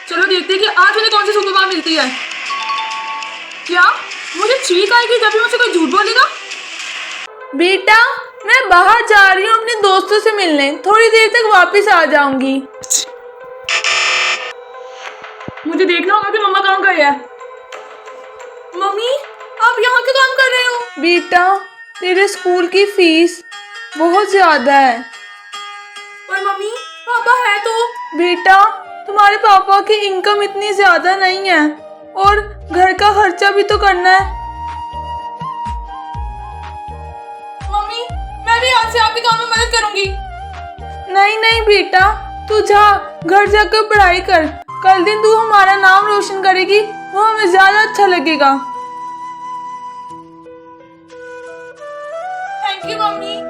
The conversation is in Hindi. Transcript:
चलो देखते हैं कि आज मुझे कौन सी सुपर पावर मिलती है। क्या मुझे छींक आएगी जब भी मुझसे कोई झूठ बोलेगा? बेटा, मैं बाहर जा रही हूँ अपने दोस्तों से मिलने, थोड़ी देर तक वापस आ जाऊंगी। मुझे देखना होगा कि मम्मा कहाँ गए हैं। मम्मी, आप यहाँ क्यों काम कर रहे हो? बेटा, तेरे स्कूल की फीस बहुत ज्यादा है। पर मम्मी, पापा है तो। बेटा, तुम्हारे पापा की इनकम इतनी ज्यादा नहीं है और घर का खर्चा भी तो करना है। मम्मी, मैं भी आज से आपके काम में मदद करूंगी। नहीं नहीं बेटा, तू जा, घर जाकर पढ़ाई कर। कल दिन तू हमारा नाम रोशन करेगी, वो हमें ज्यादा अच्छा लगेगा। Thank you mummy.